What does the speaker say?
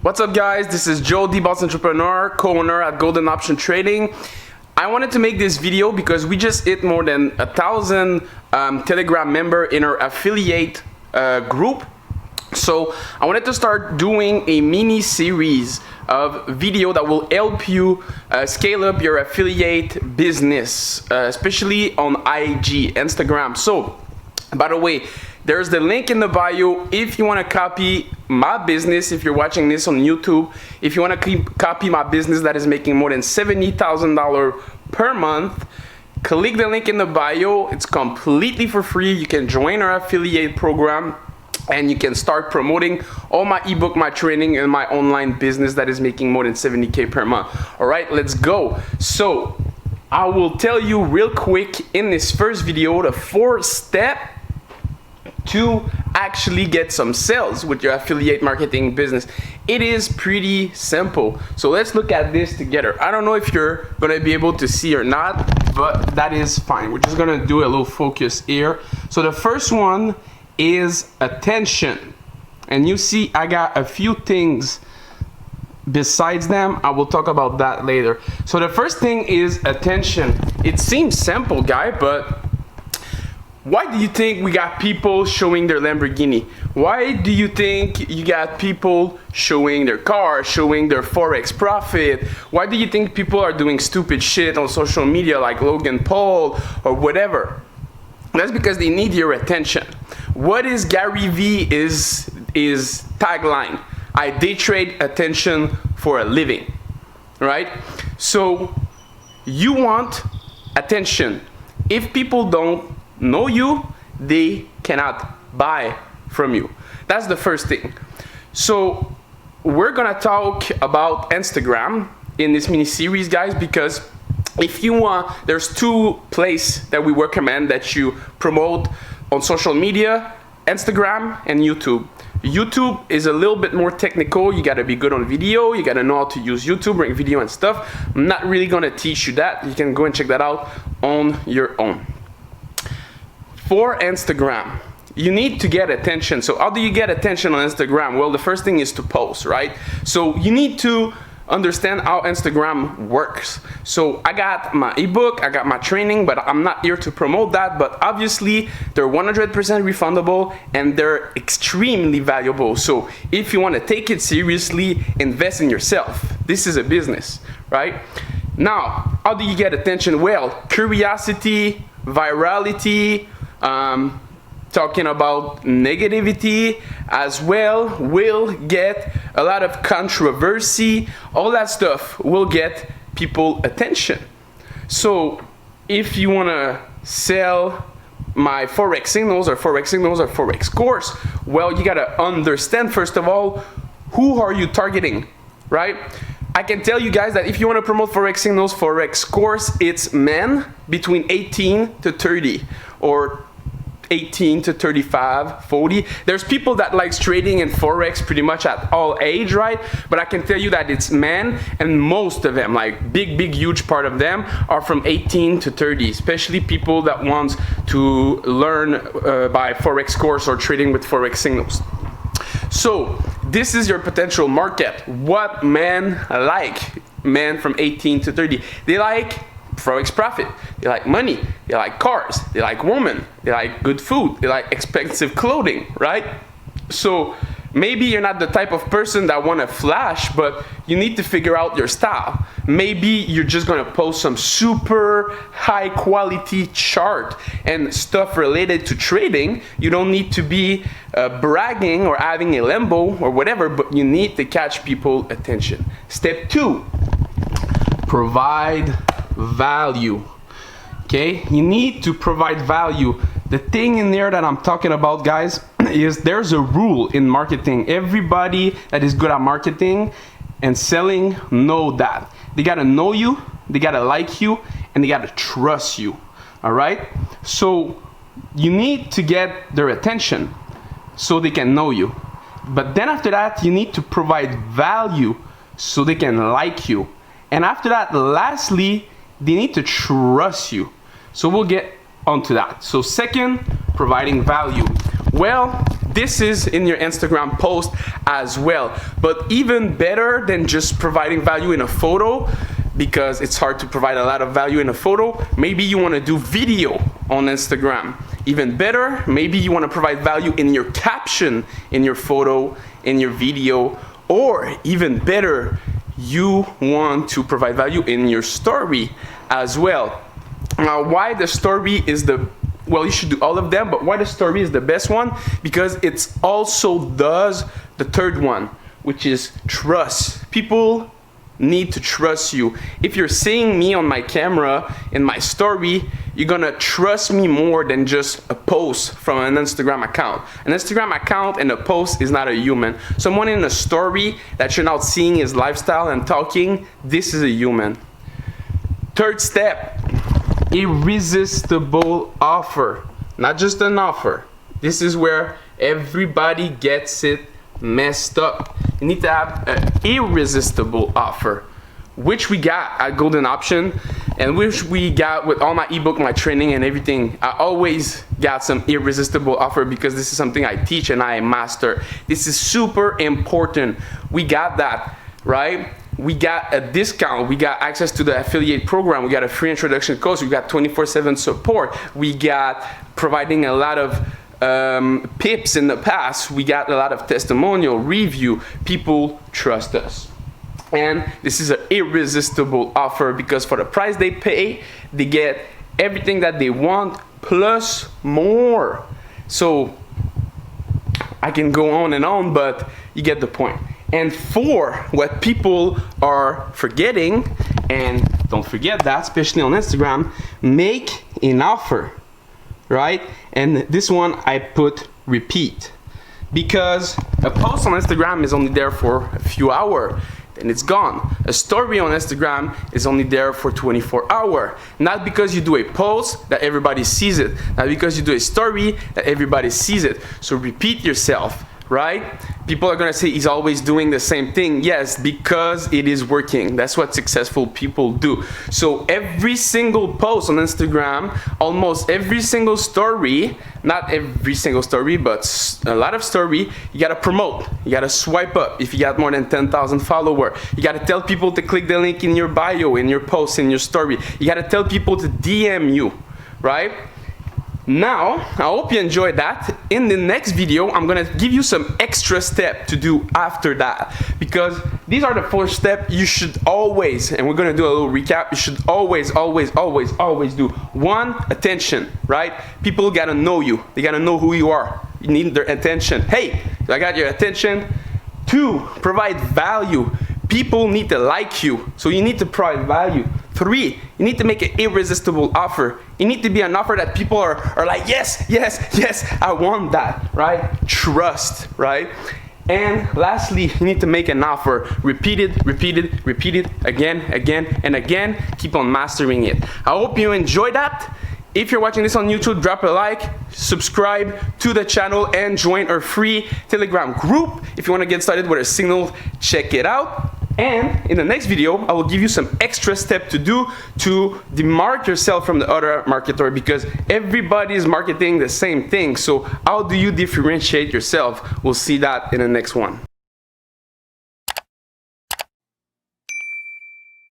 What's up guys, this is Joe, the boss entrepreneur, co-owner at Golden Option Trading. I wanted to make this video because we just hit more than 1,000 Telegram member in our affiliate group. So I wanted to start doing a mini series of video that will help you scale up your affiliate business, especially on IG, Instagram. So by the way, there's the link in the bio if you want to copy my business. If you're watching this on YouTube, if you want to copy my business that is making more than $70,000 per month, click the link in the bio. It's completely for free. You can join our affiliate program and you can start promoting all my ebook, my training, and my online business that is making more than $70K per month. All right, let's go. So I will tell you real quick in this first video the 4-step to actually get some sales with your affiliate marketing business. It is pretty simple. So let's look at this together. I don't know if you're gonna be able to see or not, but that is fine. We're just gonna do a little focus here. So the first one is attention. And you see I got a few things besides them. I will talk about that later. So the first thing is attention. It seems simple, guy, but why do you think we got people showing their Lamborghini? Why do you think you got people showing their car, showing their Forex profit? Why do you think people are doing stupid shit on social media like Logan Paul or whatever? That's because they need your attention. What is Gary V's tagline? I day trade attention for a living, right? So you want attention. If people don't know you, they cannot buy from you. That's the first thing. So we're gonna talk about Instagram in this mini series, guys, because if you want, there's 2 places that we recommend that you promote on social media: Instagram and YouTube. YouTube is a little bit more technical. You gotta be good on video. You gotta know how to use YouTube, bring video and stuff. I'm not really gonna teach you that. You can go and check that out on your own. For Instagram, you need to get attention. So how do you get attention on Instagram? Well, the first thing is to post, right? So you need to understand how Instagram works. So I got my ebook, I got my training, but I'm not here to promote that. But obviously they're 100% refundable and they're extremely valuable. So if you want to take it seriously, invest in yourself. This is a business, right? Now, how do you get attention? Well, curiosity, virality, talking about negativity as well will get a lot of controversy. All that stuff will get people attention. So if you want to sell my Forex signals or Forex course, well, you got to understand first of all, who are you targeting, right? I can tell you guys that if you want to promote Forex signals, Forex course, it's men between 18 to 30 or 18 to 35, 40. There's people that likes trading in Forex pretty much at all age, right? But I can tell you that it's men, and most of them, like big huge part of them, are from 18 to 30, especially people that want to learn by Forex course or trading with Forex signals. So this is your potential market. What men like? Men from 18 to 30. They like Forex profit, they like money, they like cars, they like women, they like good food, they like expensive clothing, right? So maybe you're not the type of person that want to flash, but you need to figure out your style. Maybe you're just going to post some super high quality chart and stuff related to trading. You don't need to be bragging or having a Lambo or whatever, but you need to catch people attention. Step 2, provide value. Okay, you need to provide value. The thing in there that I'm talking about, guys, is there's a rule in marketing. Everybody that is good at marketing and selling know that. They gotta know you, they gotta like you, and they gotta trust you. All right, so you need to get their attention so they can know you. But then after that, you need to provide value so they can like you. And after that, lastly, they need to trust you. So we'll get onto that. So second, providing value. Well, this is in your Instagram post as well. But even better than just providing value in a photo, because it's hard to provide a lot of value in a photo, maybe you want to do video on Instagram. Even better, maybe you want to provide value in your caption, in your photo, in your video, or even better, you want to provide value in your story as well. Now, why the story is the, well, you should do all of them, but why the story is the best one? Because it also does the third one, which is trust. People need to trust you. If you're seeing me on my camera in my story, you're gonna trust me more than just a post from an Instagram account. An Instagram account and a post is not a human. Someone in a story that you're not seeing his lifestyle and talking, this is a human. Third step, irresistible offer. Not just an offer. This is where everybody gets it messed up. You need to have an irresistible offer, which we got at Golden Option, and which we got with all my ebook, my training, and everything. I always got some irresistible offer because this is something I teach and I master. This is super important. We got that, right? We got a discount, we got access to the affiliate program, we got a free introduction course, we got 24/7 support, we got providing a lot of pips in the past, we got a lot of testimonial, review. People trust us. And this is an irresistible offer because for the price they pay, they get everything that they want plus more. So I can go on and on, but you get the point. And for what people are forgetting, and don't forget that, especially on Instagram, make an offer, right? And this one I put repeat, because a post on Instagram is only there for a few hours, then it's gone. A story on Instagram is only there for 24 hours. Not because you do a post that everybody sees it, not because you do a story that everybody sees it. So repeat yourself, right? People are gonna say he's always doing the same thing. Yes, because it is working. That's what successful people do. So every single post on Instagram, almost every single story, not every single story, but a lot of story, you gotta promote. You gotta swipe up if you got more than 10,000 followers. You gotta tell people to click the link in your bio, in your post, in your story. You gotta tell people to DM you, right? Now, I hope you enjoyed that. In the next video, I'm gonna give you some extra steps to do after that, because these are the 4 steps you should always, and we're gonna do a little recap, you should always do. 1, attention, right? People gotta know you. They gotta know who you are. You need their attention. Hey, I got your attention. 2, provide value. People need to like you, so you need to provide value. 3, you need to make an irresistible offer. You need to be an offer that people are like, yes, yes, yes, I want that, right? Trust, right? And lastly, you need to make an offer. Repeat it again, and again. Keep on mastering it. I hope you enjoyed that. If you're watching this on YouTube, drop a like, subscribe to the channel, and join our free Telegram group. If you want to get started with a signal, check it out. And in the next video, I will give you some extra steps to do to demark yourself from the other marketer, because everybody is marketing the same thing. So how do you differentiate yourself? We'll see that in the next one.